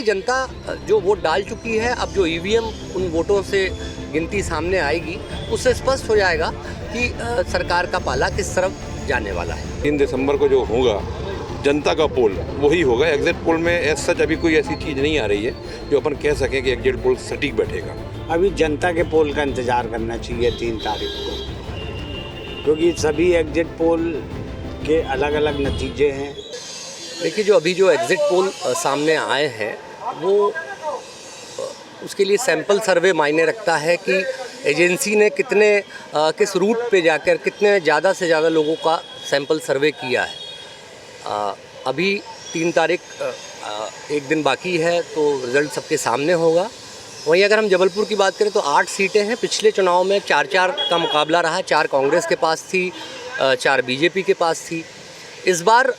जनता जो वोट डाल चुकी है, अब जो ईवीएम उन वोटों से गिनती सामने आएगी उससे स्पष्ट हो जाएगा कि सरकार का पाला किस तरफ जाने वाला है। 3 दिसंबर को जो होगा जनता का पोल वही होगा। एग्जिट पोल में एज सच अभी कोई ऐसी चीज़ नहीं आ रही है जो अपन कह सकें कि एग्जिट पोल सटीक बैठेगा। अभी जनता के पोल का इंतज़ार करना चाहिए 3 तारीख को, क्योंकि सभी एग्जिट पोल के अलग अलग नतीजे हैं। देखिए, जो अभी जो एग्जिट पोल सामने आए हैं वो उसके लिए सैंपल सर्वे मायने रखता है कि एजेंसी ने किस रूट पे जाकर कितने ज़्यादा से ज़्यादा लोगों का सैंपल सर्वे किया है। अभी 3 तारीख एक दिन बाकी है तो रिज़ल्ट सबके सामने होगा। वहीं अगर हम जबलपुर की बात करें तो 8 सीटें हैं। पिछले चुनाव में 4-4 का मुकाबला रहा। 4 कांग्रेस के पास थी, 4 बीजेपी के पास थी। इस बार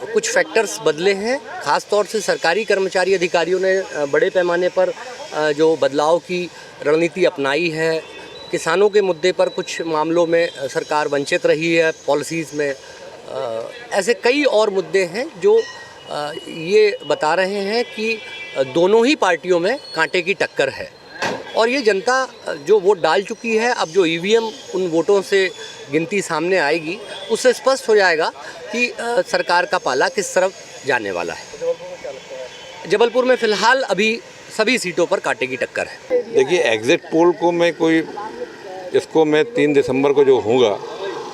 कुछ फैक्टर्स बदले हैं। ख़ास तौर से सरकारी कर्मचारी अधिकारियों ने बड़े पैमाने पर जो बदलाव की रणनीति अपनाई है। किसानों के मुद्दे पर कुछ मामलों में सरकार वंचित रही है पॉलिसीज़ में। ऐसे कई और मुद्दे हैं जो ये बता रहे हैं कि दोनों ही पार्टियों में कांटे की टक्कर है और ये जनता जो वोट डाल चुकी है, अब जो ईवीएम उन वोटों से गिनती सामने आएगी उससे स्पष्ट हो जाएगा कि सरकार का पाला किस तरफ जाने वाला है। जबलपुर में फ़िलहाल अभी सभी सीटों पर कांटे की टक्कर है। देखिए, एग्जिट पोल को मैं 3 दिसंबर को जो होगा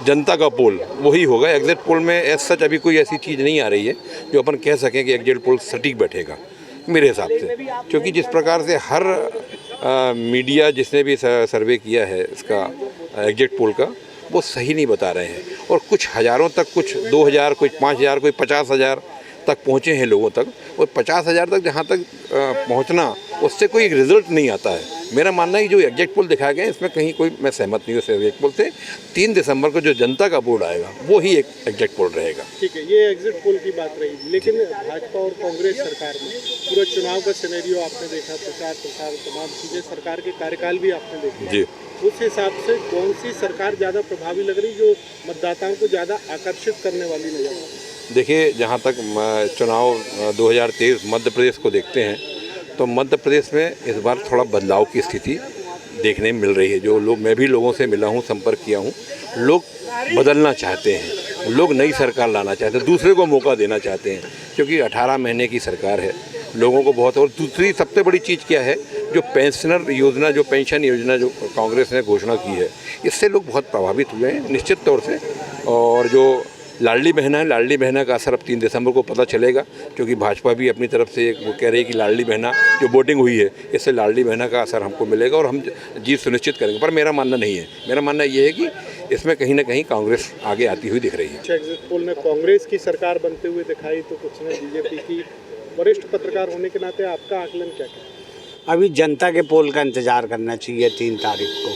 जनता का पोल वही होगा। एग्जिट पोल में एज सच अभी कोई ऐसी चीज़ नहीं आ रही है जो अपन कह सकें कि एग्जिट पोल सटीक बैठेगा मेरे हिसाब से, क्योंकि जिस प्रकार से हर मीडिया जिसने भी सर्वे किया है इसका एग्जिट पोल का, वो सही नहीं बता रहे हैं और कुछ हज़ारों तक, कुछ 2000, कुछ 5000, कोई 50,000 तक पहुँचे हैं लोगों तक, और 50,000 तक जहाँ तक पहुँचना उससे कोई रिजल्ट नहीं आता है। मेरा मानना है जो एग्जिट पोल दिखाया गया है इसमें कहीं कोई मैं सहमत नहीं हूँ इस एग्जिट पोल से। 3 दिसंबर को जो जनता का बोर्ड आएगा वो ही एक एग्जिट पोल रहेगा। ठीक है, ये एग्जिट पोल की बात रही, लेकिन भाजपा और कांग्रेस सरकार में पूरा चुनाव का सिनेरियो आपने देखा, प्रचार प्रसार तमाम चीज़ें, सरकार के कार्यकाल भी आपने देखे जी। उस हिसाब से कौन सी सरकार ज़्यादा प्रभावी लग रही, जो मतदाताओं को ज़्यादा आकर्षित करने वाली नजर आती है? देखिए, जहाँ तक चुनाव 2023 मध्य प्रदेश को देखते हैं तो मध्य प्रदेश में इस बार थोड़ा बदलाव की स्थिति देखने में मिल रही है। जो लोग, मैं भी लोगों से मिला हूँ, संपर्क किया हूँ, लोग बदलना चाहते हैं, लोग नई सरकार लाना चाहते हैं, दूसरे को मौका देना चाहते हैं, क्योंकि 18 महीने की सरकार है, लोगों को बहुत। और दूसरी सबसे बड़ी चीज़ क्या है, जो पेंशनर योजना, जो पेंशन योजना जो कांग्रेस ने घोषणा की है, इससे लोग बहुत प्रभावित हुए हैं निश्चित तौर से। और जो लाडली बहना है, लाडली बहना का असर अब 3 दिसंबर को पता चलेगा, क्योंकि भाजपा भी अपनी तरफ से वो कह रही है कि लाडली बहना जो वोटिंग हुई है इससे लाडली बहना का असर हमको मिलेगा और हम जीत सुनिश्चित करेंगे। पर मेरा मानना नहीं है, मेरा मानना ये है कि इसमें कहीं ना कहीं कांग्रेस आगे आती हुई दिख रही है। एग्जिट पोल ने कांग्रेस की सरकार बनते हुए दिखाई तो कुछ ने बीजेपी की। वरिष्ठ पत्रकार होने के नाते आपका आकलन क्या है? अभी जनता के पोल का इंतज़ार करना चाहिए 3 तारीख को,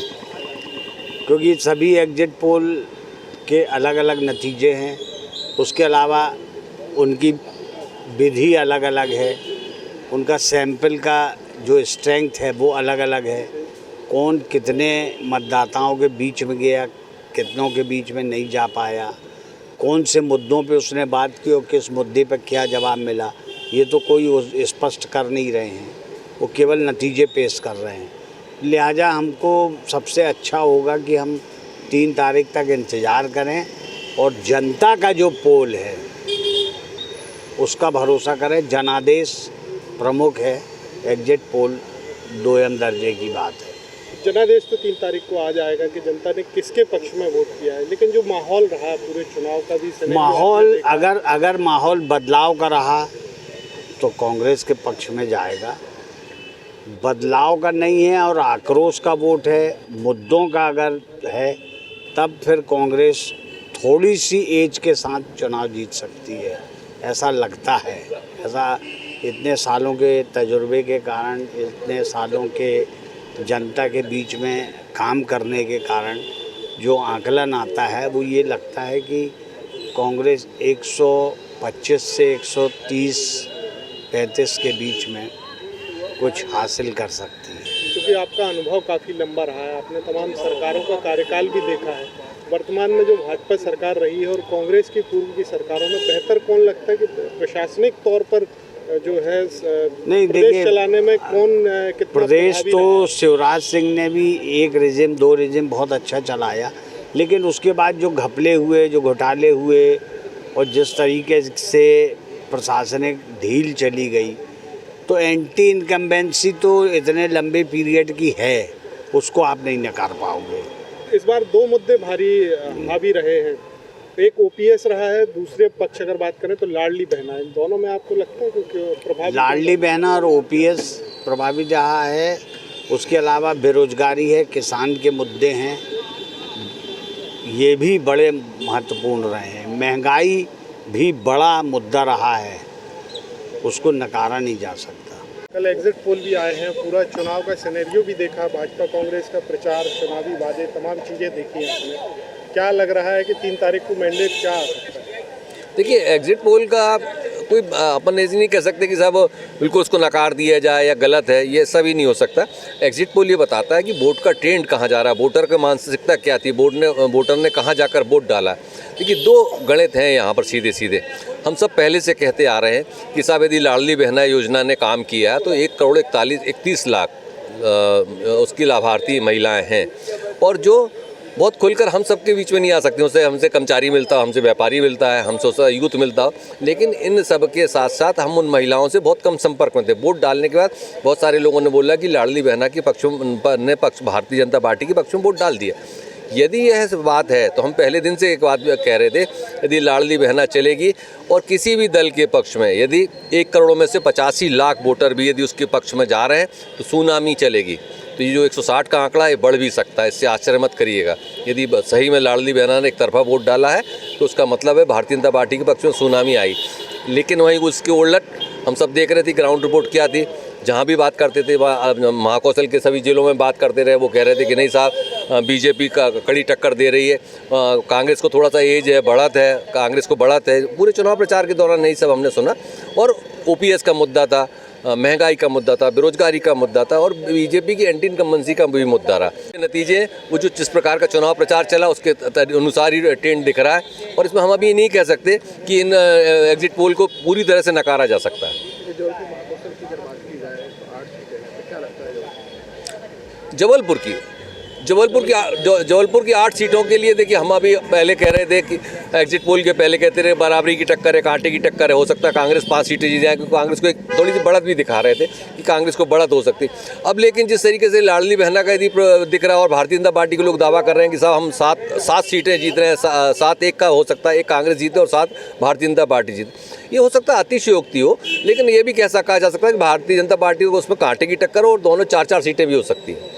क्योंकि सभी एग्जिट पोल के अलग अलग नतीजे हैं। उसके अलावा उनकी विधि अलग अलग है, उनका सैंपल का जो स्ट्रेंथ है वो अलग अलग है। कौन कितने मतदाताओं के बीच में गया, कितनों के बीच में नहीं जा पाया, कौन से मुद्दों पे उसने बात की और किस मुद्दे पे क्या जवाब मिला, ये तो कोई स्पष्ट कर नहीं रहे हैं, वो केवल नतीजे पेश कर रहे हैं। लिहाजा हमको सबसे अच्छा होगा कि हम 3 तारीख तक इंतज़ार करें और जनता का जो पोल है उसका भरोसा करें। जनादेश प्रमुख है, एग्जिट पोल 2m दर्जे की बात है। जनादेश तो 3 तारीख को आ जाएगा कि जनता ने किसके पक्ष में वोट किया है, लेकिन जो माहौल रहा पूरे चुनाव का भी माहौल, अगर माहौल बदलाव का रहा तो कांग्रेस के पक्ष में जाएगा। बदलाव का नहीं है और आक्रोश का वोट है, मुद्दों का अगर है, तब फिर कांग्रेस थोड़ी सी एज के साथ चुनाव जीत सकती है, ऐसा लगता है। ऐसा इतने सालों के तजुर्बे के कारण, इतने सालों के जनता के बीच में काम करने के कारण जो आकलन आता है वो ये लगता है कि कांग्रेस 125 से 130-35 के बीच में कुछ हासिल कर सकती है। क्योंकि आपका अनुभव काफ़ी लंबा रहा है, आपने तमाम सरकारों का कार्यकाल भी देखा है। वर्तमान में जो भाजपा सरकार रही है और कांग्रेस की पूर्व की सरकारों में बेहतर कौन लगता है कि प्रशासनिक तौर पर जो है नहीं, प्रदेश देखिए, चलाने में कौन कितना प्रदेश प्रभावी तो रहा? शिवराज सिंह ने भी एक रिजिम 2 रिजिम बहुत अच्छा चलाया, लेकिन उसके बाद जो घपले हुए, जो घोटाले हुए और जिस तरीके से प्रशासनिक ढील चली गई, तो एंटी इनकम्बेंसी तो इतने लंबे पीरियड की है, उसको आप नहीं नकार पाओगे। इस बार 2 मुद्दे भारी हावी रहे हैं। एक ओपीएस रहा है, दूसरे पक्ष अगर बात करें तो लाडली बहना। इन दोनों में आपको लगता है कि प्रभावी? लाडली बहना और ओपीएस प्रभावी रहा है। उसके अलावा बेरोजगारी है, किसान के मुद्दे हैं, ये भी बड़े महत्वपूर्ण रहे हैं। महंगाई भी बड़ा मुद्दा रहा है, उसको नकारा नहीं जा सकता। कल एग्जिट पोल भी आए हैं, पूरा चुनाव का सिनेरियो भी देखा, भाजपा कांग्रेस का प्रचार, चुनावी वादे, तमाम चीज़ें देखी हैं आपने। क्या लग रहा है कि 3 तारीख को मैंडेट क्या आ सकता है? देखिए, एग्जिट पोल का कोई अपन ऐसे नहीं कह सकते कि साहब बिल्कुल उसको नकार दिया जाए या गलत है, ये सब ही नहीं हो सकता। एग्जिट पोल ये बताता है कि वोट का ट्रेंड कहाँ जा रहा है, वोटर की मानसिकता क्या थी, वोटर ने कहाँ जाकर वोट डाला। देखिए, 2 गणित हैं यहाँ पर सीधे सीधे। हम सब पहले से कहते आ रहे हैं कि साहब यदि लाडली बहना योजना ने काम किया तो 1,31 लाख उसकी लाभार्थी महिलाएँ हैं, और जो बहुत खुलकर हम सबके बीच में नहीं आ सकते। उससे हमसे कर्मचारी मिलता हो, हमसे व्यापारी मिलता है, हमसे यूथ मिलता हो, लेकिन इन सब के साथ साथ हम उन महिलाओं से बहुत कम संपर्क में थे। वोट डालने के बाद बहुत सारे लोगों ने बोला कि लाडली बहना के भारतीय जनता पार्टी के पक्ष में वोट डाल दिया। यदि यह बात है तो हम पहले दिन से एक बात कह रहे थे, यदि लाडली बहना चलेगी और किसी भी दल के पक्ष में यदि 1 करोड़ में से 85 लाख वोटर भी यदि उसके पक्ष में जा रहे हैं तो सुनामी चलेगी। तो ये जो 160 का आंकड़ा है बढ़ भी सकता है, इससे आश्चर्य मत करिएगा। यदि सही में लाडली बहना ने एक तरफा वोट डाला है तो उसका मतलब है भारतीय जनता पार्टी के पक्ष में सुनामी आई। लेकिन वहीं उसके उलट हम सब देख रहे थे, ग्राउंड रिपोर्ट क्या थी, जहाँ भी बात करते थे महाकौशल के सभी जिलों में बात करते रहे, वो कह रहे थे कि नहीं साहब बीजेपी का कड़ी टक्कर दे रही है, कांग्रेस को थोड़ा सा एज है, बढ़त है, कांग्रेस को बढ़त है। पूरे चुनाव प्रचार के दौरान नहीं सब हमने सुना। और ओपीएस का मुद्दा था, महंगाई का मुद्दा था, बेरोजगारी का मुद्दा था, और बीजेपी की एंटी इनकम्बेंसी का भी मुद्दा रहा। नतीजे वो जो जिस प्रकार का चुनाव प्रचार चला उसके अनुसार ही ट्रेंड दिख रहा है, और इसमें हम अभी नहीं कह सकते कि इन एग्जिट पोल को पूरी तरह से नकारा जा सकता है। जबलपुर की 8 सीटों के लिए देखिए, हम अभी पहले कह रहे थे कि एग्जिट पोल के पहले कहते रहे बराबरी की टक्कर है, कांटे की टक्कर है, हो सकता है कांग्रेस 5 सीटें जीत जाए, क्योंकि कांग्रेस को एक थोड़ी सी बढ़त भी दिखा रहे थे कि कांग्रेस को बढ़त हो सकती। अब लेकिन जिस तरीके से लाडली बहना का यदि दिख रहा है और भारतीय जनता पार्टी के लोग दावा कर रहे हैं कि साहब हम 7 सीटें जीत रहे हैं, 7-1 का हो सकता है, 1 कांग्रेस जीते और 7 भारतीय जनता पार्टी जीते, ये हो सकता है अतिशयोक्ति हो, लेकिन ये भी कहा जा सकता है कि भारतीय जनता पार्टी को उसमें कांटे की टक्कर हो और दोनों 4-4 सीटें भी हो सकती हैं।